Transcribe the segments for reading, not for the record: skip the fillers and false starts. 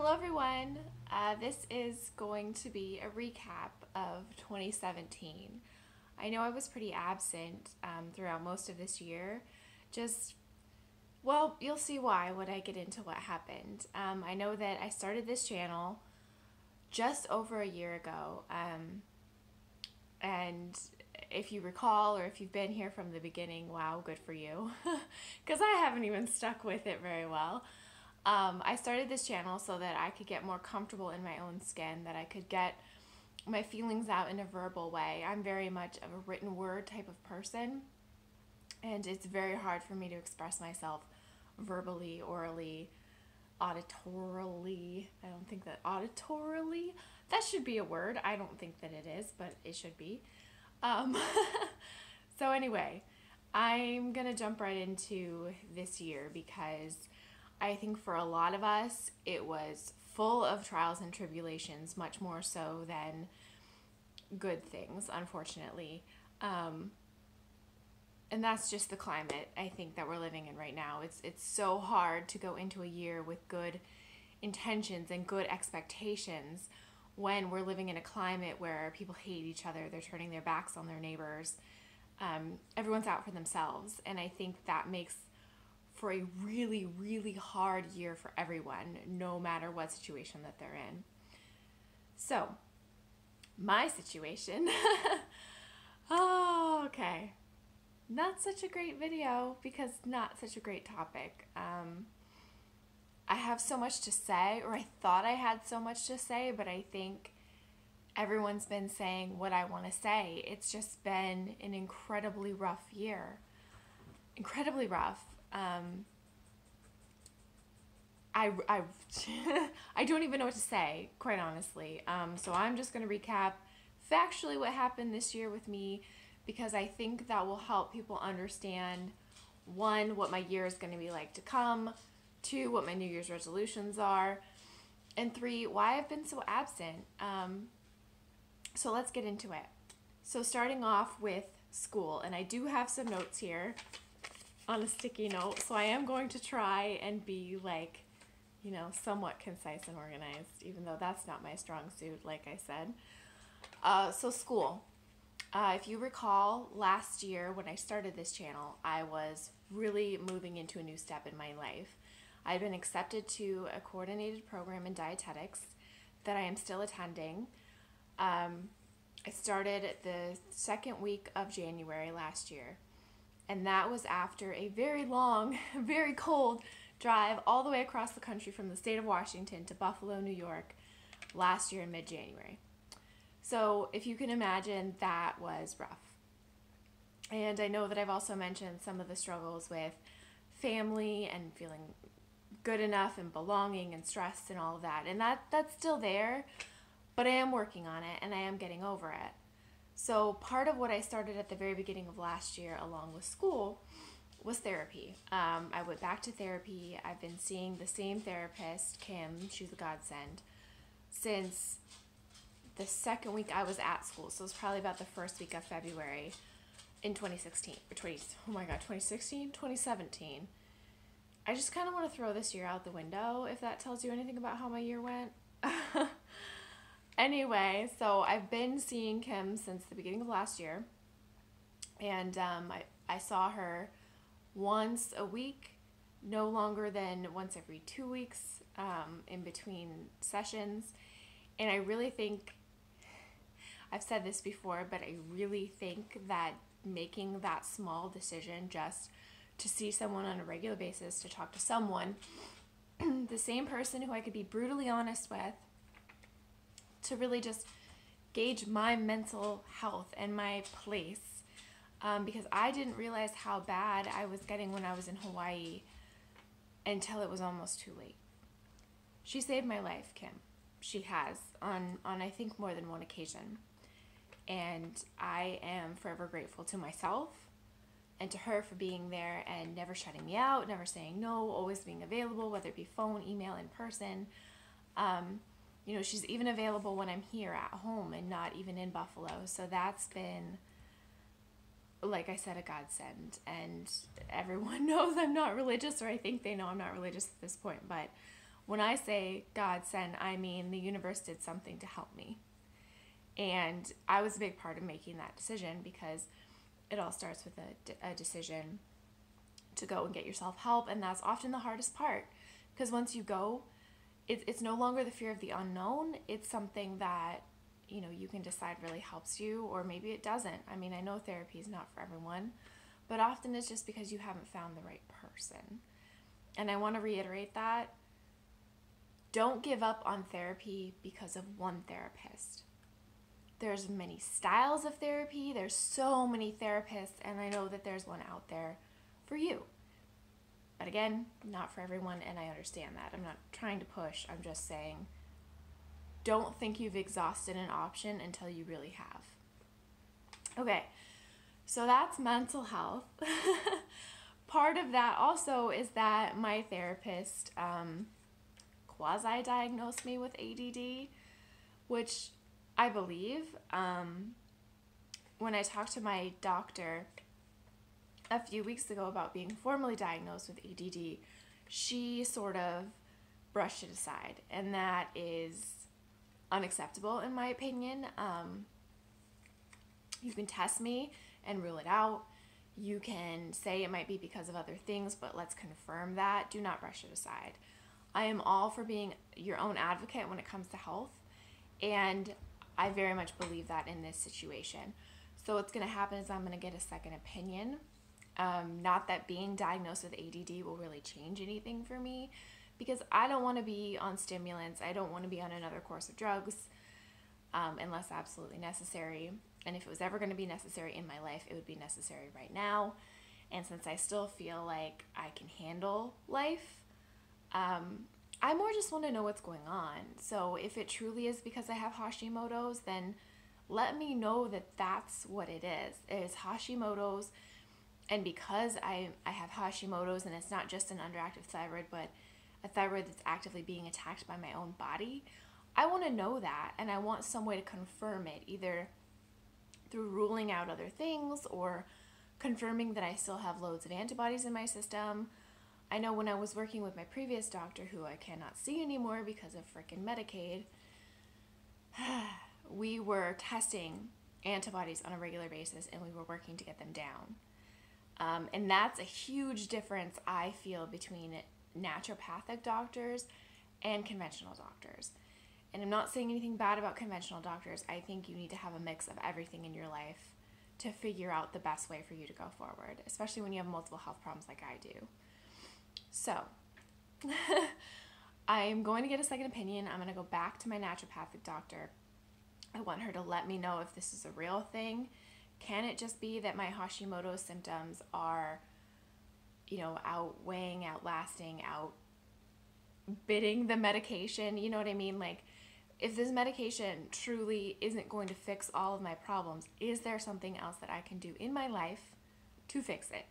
Hello everyone. This is going to be a recap of 2017. I know I was pretty absent throughout most of this year. Well, you'll see why when I get into what happened. I know that I started this channel just over a year ago. And if you recall, or if you've been here from the beginning, wow, good for you. Because I haven't even stuck with it very well. I started this channel so that I could get more comfortable in my own skin, that I could get my feelings out in a verbal way. I'm very much of a written word type of person, and it's very hard for me to express myself verbally, orally, auditorily. I don't think that auditorily, that should be a word. I don't think that it is, but it should be. So anyway, I'm gonna jump right into this year because I think for a lot of us, it was full of trials and tribulations, much more so than good things, unfortunately. And that's just the climate, I think, that we're living in right now. It's so hard to go into a year with good intentions and good expectations when we're living in a climate where people hate each other, they're turning their backs on their neighbors, everyone's out for themselves. And I think that makes for a really, really hard year for everyone, no matter what situation that they're in. So, my situation, oh, okay, not such a great video because not such a great topic. I have so much to say, or I thought I had so much to say, but I think everyone's been saying what I want to say. It's just been an incredibly rough year. Incredibly rough. I don't even know what to say, quite honestly. So I'm just going to recap factually what happened this year with me, because I think that will help people understand, one, what my year is going to be like to come, two, what my New Year's resolutions are, and three, why I've been so absent. So let's get into it. So starting off with school, and I do have some notes here on a sticky note, so I am going to try and be like, you know, somewhat concise and organized, even though that's not my strong suit, like I said. So school. If you recall, last year when I started this channel, I was really moving into a new step in my life. I'd been accepted to a coordinated program in dietetics that I am still attending. I started the second week of January last year. And that was after a very long, very cold drive all the way across the country from the state of Washington to Buffalo, New York, last year in mid-January. So if you can imagine, that was rough. And I know that I've also mentioned some of the struggles with family and feeling good enough and belonging and stress and all of that. And that's still there, but I am working on it and I am getting over it. So part of what I started at the very beginning of last year along with school was therapy. I went back to therapy. I've been seeing the same therapist, Kim, she's a godsend, since the second week I was at school. So it was probably about the first week of February in 2016, or 2016? 2017. I just kind of want to throw this year out the window, if that tells you anything about how my year went. Anyway, so I've been seeing Kim since the beginning of last year, and I saw her once a week, no longer than once every 2 weeks, in between sessions. And I really think, I've said this before, but I really think that making that small decision just to see someone on a regular basis, to talk to someone, the same person who I could be brutally honest with, to really just gauge my mental health and my place, because I didn't realize how bad I was getting when I was in Hawaii until it was almost too late. She saved my life, Kim. She has, on I think more than one occasion. And I am forever grateful to myself and to her for being there and never shutting me out, never saying no, always being available, whether it be phone, email, in person. You know, she's even available when I'm here at home and not even in Buffalo. So that's been, like I said, a godsend. And everyone knows I'm not religious, or I think they know I'm not religious at this point. But When I say God sent, I mean the universe did something to help me. And I was a big part of making that decision, because it all starts with a decision to go and get yourself help. And that's often the hardest part, because once you go, it's no longer the fear of the unknown. It's something that, you know, you can decide really helps you, or maybe it doesn't. I mean, I know therapy is not for everyone, but often it's just because you haven't found the right person. And I want to reiterate that. Don't give up on therapy because of one therapist. There's many styles of therapy. There's so many therapists, and I know that there's one out there for you. But again, not for everyone, and I understand that. I'm not trying to push. I'm just saying, don't think you've exhausted an option until you really have. Okay, so that's mental health. Part of that also is that my therapist quasi-diagnosed me with ADD, which I believe. When I talked to my doctor a few weeks ago about being formally diagnosed with ADD, she sort of brushed it aside, and that is unacceptable in my opinion. You can test me and rule it out. You can say it might be because of other things, but let's confirm that. Do not brush it aside. I am all for being your own advocate when it comes to health, and I very much believe that in this situation. So what's going to happen is I'm going to get a second opinion. Not that being diagnosed with ADD will really change anything for me, because I don't want to be on stimulants. I don't want to be on another course of drugs unless absolutely necessary. And if it was ever going to be necessary in my life, it would be necessary right now. And since I still feel like I can handle life, I more just want to know what's going on. So if it truly is because I have Hashimoto's, then let me know that that's what it is. It is Hashimoto's. And because I have Hashimoto's, and it's not just an underactive thyroid, but a thyroid that's actively being attacked by my own body, I want to know that, and I want some way to confirm it, either through ruling out other things or confirming that I still have loads of antibodies in my system. I know when I was working with my previous doctor, who I cannot see anymore because of frickin' Medicaid, we were testing antibodies on a regular basis, and we were working to get them down. And that's a huge difference, I feel, between naturopathic doctors and conventional doctors. And I'm not saying anything bad about conventional doctors. I think you need to have a mix of everything in your life to figure out the best way for you to go forward, especially when you have multiple health problems like I do. So, I'm going to get a second opinion. I'm going to go back to my naturopathic doctor. I want her to let me know if this is a real thing. Can it just be that my Hashimoto's symptoms are, outweighing, outlasting, outbidding the medication? You know what I mean? Like, if this medication truly isn't going to fix all of my problems, is there something else that I can do in my life to fix it?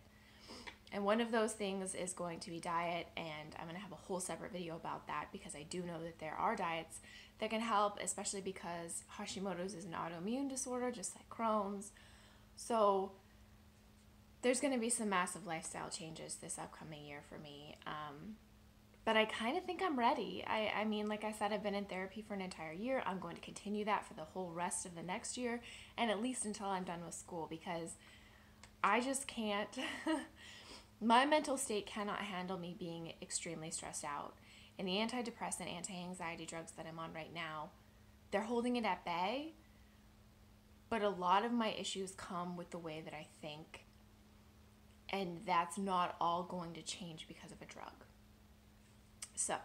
And one of those things is going to be diet, and I'm going to have a whole separate video about that, because I do know that there are diets that can help, especially because Hashimoto's is an autoimmune disorder, just like Crohn's. So there's going to be some massive lifestyle changes this upcoming year for me. But I kind of think I'm ready. I mean, like I said, I've been in therapy for an entire year. I'm going to continue that for the whole rest of the next year, and at least until I'm done with school, because I just can't. My mental state cannot handle me being extremely stressed out. And the antidepressant, anti-anxiety drugs that I'm on right now, they're holding it at bay. But a lot of my issues come with the way that I think. And that's not all going to change because of a drug. So,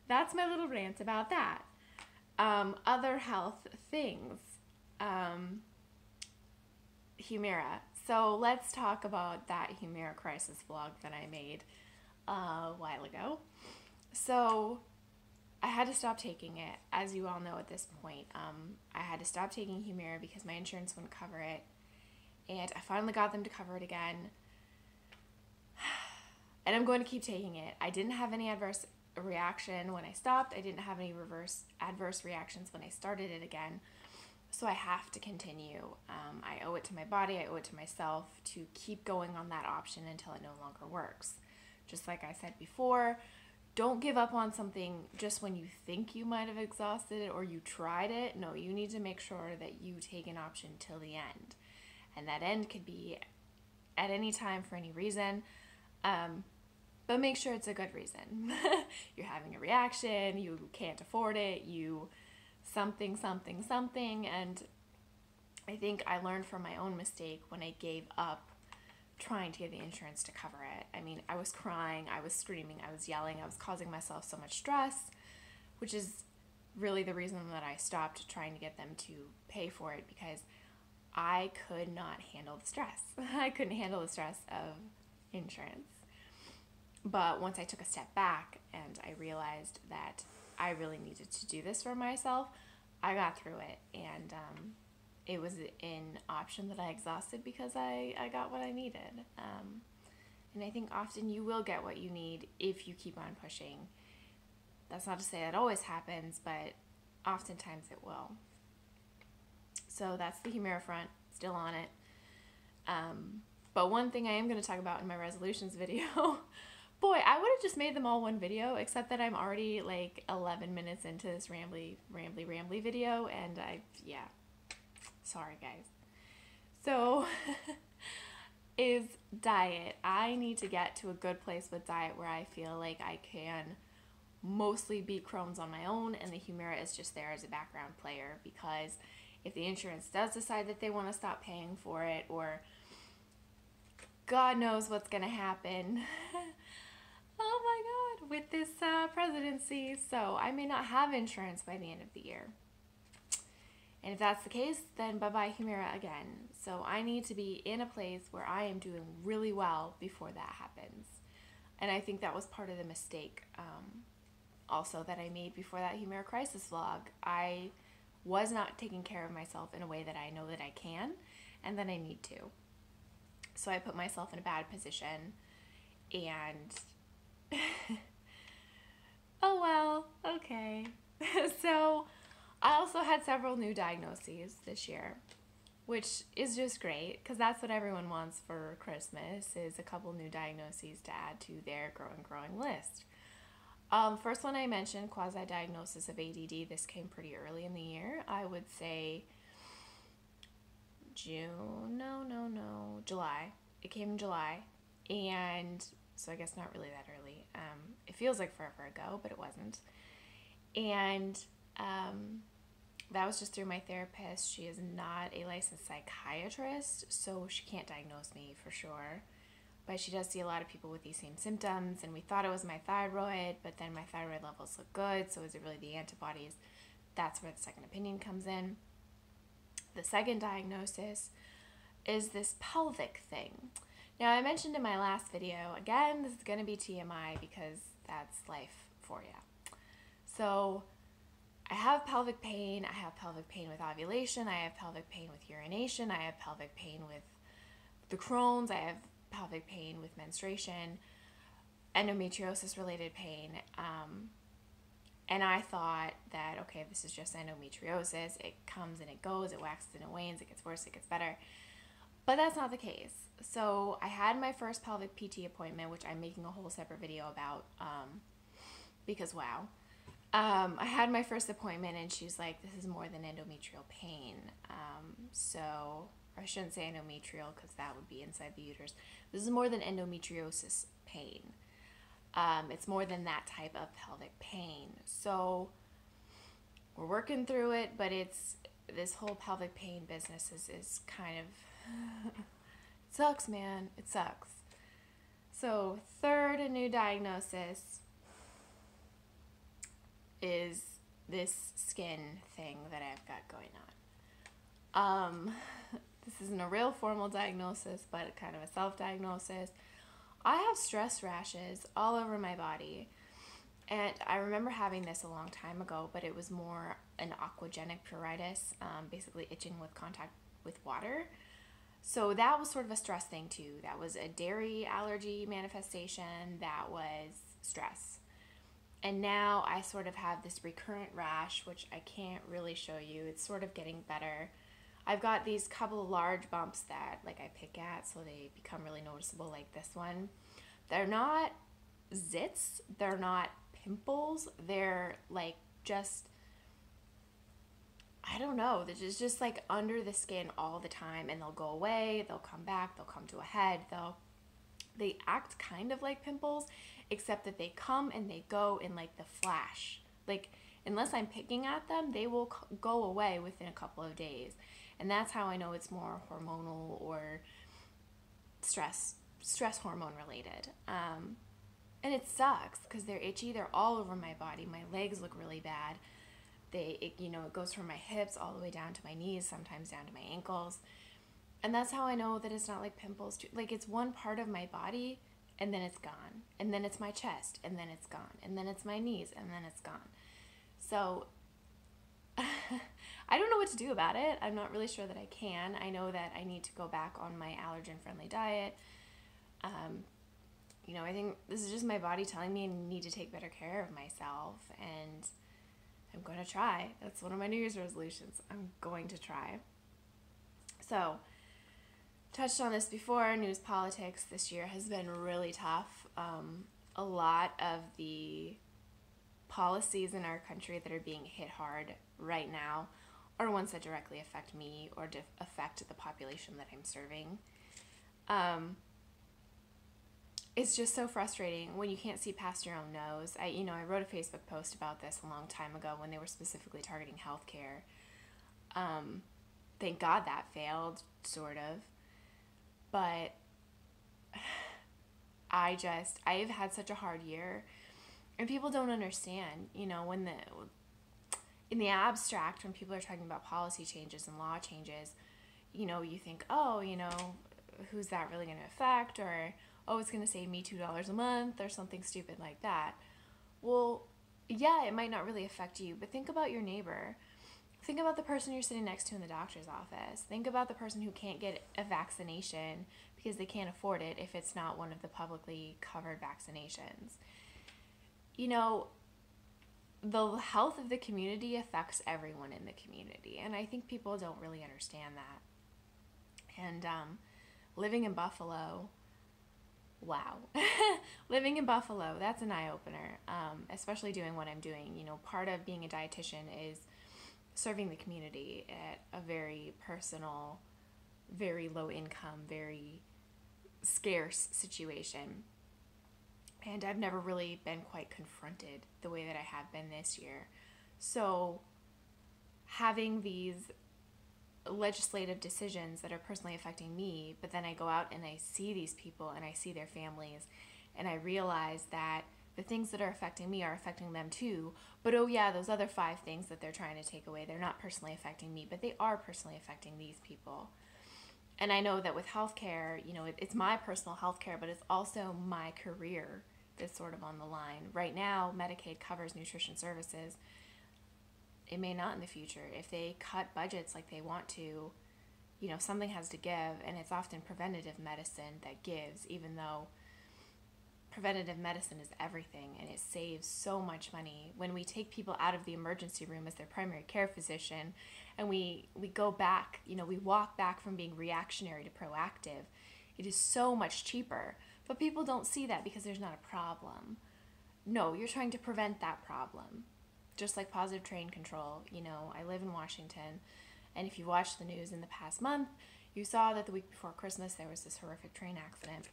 that's my little rant about that. Other health things. Humira. So let's talk about that Humira crisis vlog that I made a while ago. So I had to stop taking it, as you all know at this point. I had to stop taking Humira because my insurance wouldn't cover it. And I finally got them to cover it again. And I'm going to keep taking it. I didn't have any adverse reaction when I stopped. I didn't have any adverse reactions when I started it again. So I have to continue. I owe it to my body, I owe it to myself to keep going on that option until it no longer works. Just like I said before, don't give up on something just when you think you might have exhausted it or you tried it. No, you need to make sure that you take an option till the end. And that end could be at any time for any reason. But make sure it's a good reason. You're having a reaction, you can't afford it, you something. And I think I learned from my own mistake when I gave up trying to get the insurance to cover it. I mean, I was crying, I was screaming, I was yelling, I was causing myself so much stress, which is really the reason that I stopped trying to get them to pay for it, because I could not handle the stress. I couldn't handle the stress of insurance. But once I took a step back and I realized that I really needed to do this for myself, I got through it. And it was an option that I exhausted because I got what I needed. And I think often you will get what you need if you keep on pushing. That's not to say that always happens, but oftentimes it will. So that's the Humira front, still on it. But one thing I am going to talk about in my resolutions video, boy, I would have just made them all one video, except that I'm already like 11 minutes into this rambly video, and yeah, sorry guys. So, is diet. I need to get to a good place with diet where I feel like I can mostly beat Crohn's on my own, and the Humira is just there as a background player, because if the insurance does decide that they want to stop paying for it, or God knows what's going to happen, oh my God, with this presidency, so I may not have insurance by the end of the year. And if that's the case, then bye-bye Humira again. So I need to be in a place where I am doing really well before that happens. And I think that was part of the mistake also that I made before that Humira crisis vlog. I was not taking care of myself in a way that I know that I can and that I need to. So I put myself in a bad position, and oh well, okay. So I also had several new diagnoses this year, which is just great because that's what everyone wants for Christmas, is a couple new diagnoses to add to their growing list. First one I mentioned, quasi-diagnosis of ADD. This came pretty early in the year. I would say July. It came in July, and so I guess not really that early. It feels like forever ago, but it wasn't. And that was just through my therapist. She is not a licensed psychiatrist, so she can't diagnose me for sure. But she does see a lot of people with these same symptoms, and we thought it was my thyroid, but then my thyroid levels look good, so is it really the antibodies? That's where the second opinion comes in. The second diagnosis is this pelvic thing. Now, I mentioned in my last video, again, this is going to be TMI because that's life for you. So I have pelvic pain. I have pelvic pain with ovulation. I have pelvic pain with urination. I have pelvic pain with the Crohn's. I have pelvic pain with menstruation, endometriosis related pain. And I thought that, okay, this is just endometriosis. It comes and it goes, it waxes and it wanes, it gets worse, it gets better. But that's not the case. So I had my first pelvic PT appointment, which I'm making a whole separate video about, because wow. I had my first appointment and she's like, this is more than endometrial pain. Or I shouldn't say endometrial because that would be inside the uterus. This is more than endometriosis pain. It's more than that type of pelvic pain. So we're working through it, but it's this whole pelvic pain business is kind of, it sucks, man. It sucks. So third new diagnosis is this skin thing that I've got going on. This isn't a real formal diagnosis, but kind of a self-diagnosis. I have stress rashes all over my body, and I remember having this a long time ago, but it was more an aquagenic pruritus, basically itching with contact with water. So that was sort of a stress thing too. That was a dairy allergy manifestation. That was stress. And now I sort of have this recurrent rash, which I can't really show you. It's sort of getting better. I've got these couple of large bumps that like I pick at, so they become really noticeable, like this one. They're not zits, they're not pimples. They're like just, I don't know, they're just like under the skin all the time, and they'll go away, they'll come back, they'll come to a head, they act kind of like pimples, except that they come and they go in like the flash. Like, unless I'm picking at them, they will go away within a couple of days. And that's how I know it's more hormonal or stress hormone related. And it sucks because they're itchy. They're all over my body. My legs look really bad. It goes from my hips all the way down to my knees, sometimes down to my ankles. And that's how I know that it's not like pimples. Like, it's one part of my body, and then it's gone. And then it's my chest, and then it's gone. And then it's my knees, and then it's gone. So I don't know what to do about it. I'm not really sure that I can. I know that I need to go back on my allergen-friendly diet. I think this is just my body telling me I need to take better care of myself, and I'm going to try. That's one of my New Year's resolutions. I'm going to try. So, touched on this before, news politics this year has been really tough. A lot of the policies in our country that are being hit hard right now are ones that directly affect me or affect the population that I'm serving. It's just so frustrating when you can't see past your own nose. I wrote a Facebook post about this a long time ago when they were specifically targeting healthcare. Thank God that failed, sort of. But I've had such a hard year, and people don't understand, when in the abstract, when people are talking about policy changes and law changes, you think, who's that really going to affect? Or, it's going to save me $2 a month or something stupid like that. Well, yeah, it might not really affect you, but think about your neighbor. Think about the person you're sitting next to in the doctor's office. Think about the person who can't get a vaccination because they can't afford it if it's not one of the publicly covered vaccinations. The health of the community affects everyone in the community, and I think people don't really understand that. And living in Buffalo, wow. Living in Buffalo, that's an eye-opener, especially doing what I'm doing. Part of being a dietitian is serving the community at a very personal, very low income, very scarce situation. And I've never really been quite confronted the way that I have been this year. So having these legislative decisions that are personally affecting me, but then I go out and I see these people and I see their families, and I realize that the things that are affecting me are affecting them too. But those other 5 things that they're trying to take away, they're not personally affecting me, but they are personally affecting these people. And I know that with healthcare, it's my personal healthcare, but it's also my career that's sort of on the line. Right now, Medicaid covers nutrition services. It may not in the future. If they cut budgets like they want to, something has to give, and it's often preventative medicine that gives, even though preventative medicine is everything, and it saves so much money. When we take people out of the emergency room as their primary care physician, and we go back, we walk back from being reactionary to proactive, it is so much cheaper. But people don't see that because there's not a problem. No, you're trying to prevent that problem. Just like positive train control. I live in Washington, and if you watched the news in the past month, you saw that the week before Christmas there was this horrific train accident.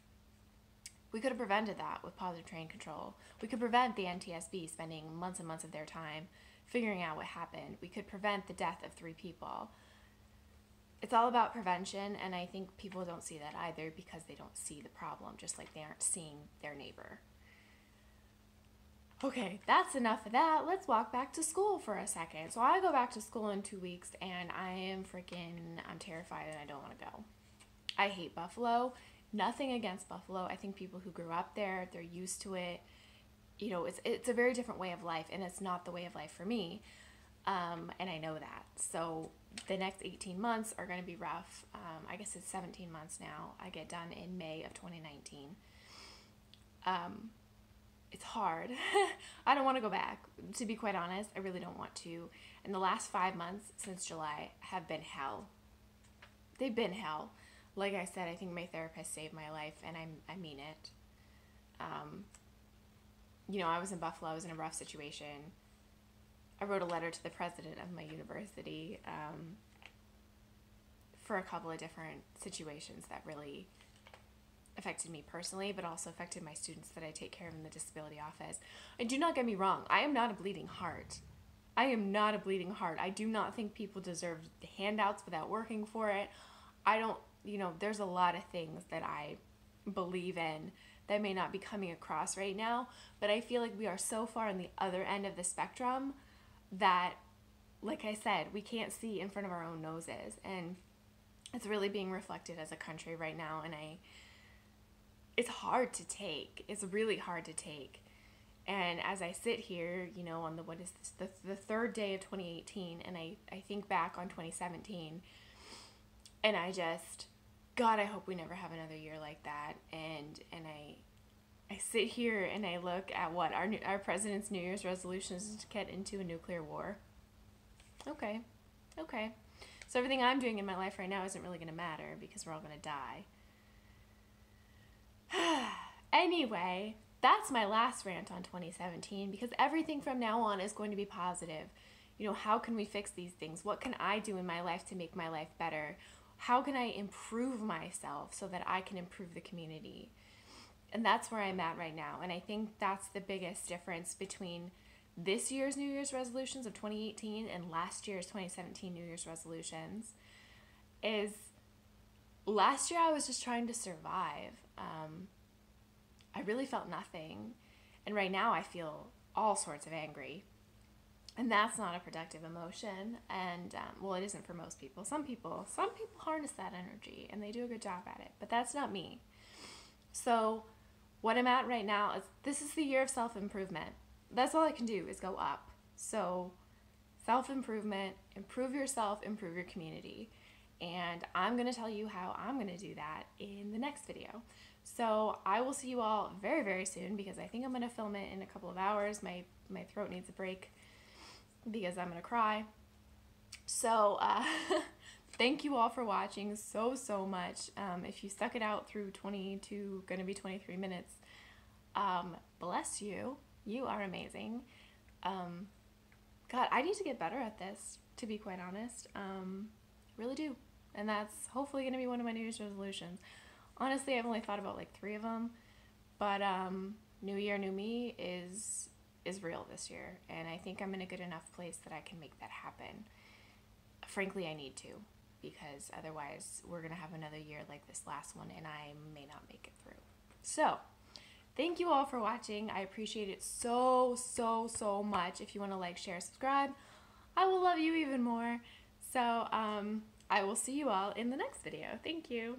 We could have prevented that with positive train control. We could prevent the NTSB spending months and months of their time figuring out what happened. We could prevent the death of 3 people. It's all about prevention, and I think people don't see that either because they don't see the problem, just like they aren't seeing their neighbor. Okay, that's enough of that. Let's walk back to school for a second. So I go back to school in 2 weeks, and I'm terrified, and I don't want to go. I hate Buffalo. Nothing against Buffalo. I think people who grew up there, they're used to it. It's a very different way of life, and it's not the way of life for me. And I know that. So the next 18 months are going to be rough. I guess it's 17 months now. I get done in May of 2019. It's hard. I don't want to go back. To be quite honest, I really don't want to. And the last 5 months since July have been hell. They've been hell. Like I said, I think my therapist saved my life, and I mean it. I was in Buffalo. I was in a rough situation. I wrote a letter to the president of my university for a couple of different situations that really affected me personally, but also affected my students that I take care of in the disability office. And do not get me wrong, I am not a bleeding heart. I am not a bleeding heart. I do not think people deserve handouts without working for it. I don't, there's a lot of things that I believe in that may not be coming across right now, but I feel like we are so far on the other end of the spectrum that, like I said, we can't see in front of our own noses, and it's really being reflected as a country right now, and it's hard to take. It's really hard to take. And as I sit here, on the third day of 2018, and I think back on 2017, and I just, God, I hope we never have another year like that. And I sit here and I look at what our president's New Year's resolution is to get into a nuclear war. Okay. So everything I'm doing in my life right now isn't really going to matter because we're all going to die. Anyway, that's my last rant on 2017, because everything from now on is going to be positive. How can we fix these things? What can I do in my life to make my life better? How can I improve myself so that I can improve the community? And that's where I'm at right now. And I think that's the biggest difference between this year's New Year's resolutions of 2018 and last year's 2017 New Year's resolutions is last year I was just trying to survive. I really felt nothing. And right now I feel all sorts of angry. And that's not a productive emotion. And, it isn't for most people. Some people harness that energy and they do a good job at it. But that's not me. So what I'm at right now is this is the year of self-improvement. That's all I can do is go up. So self-improvement, improve yourself, improve your community. And I'm going to tell you how I'm going to do that in the next video. So I will see you all very, very soon, because I think I'm going to film it in a couple of hours. My throat needs a break because I'm going to cry. So thank you all for watching so much. If you stuck it out through 22, going to be 23 minutes, bless you. You are amazing. God, I need to get better at this, to be quite honest. Really do. And that's hopefully going to be one of my New Year's resolutions. Honestly, I've only thought about like 3 of them, but New Year, New Me is real this year, and I think I'm in a good enough place that I can make that happen. Frankly, I need to, because otherwise we're going to have another year like this last one, and I may not make it through. So, thank you all for watching. I appreciate it so much. If you want to like, share, subscribe, I will love you even more. So, I will see you all in the next video. Thank you.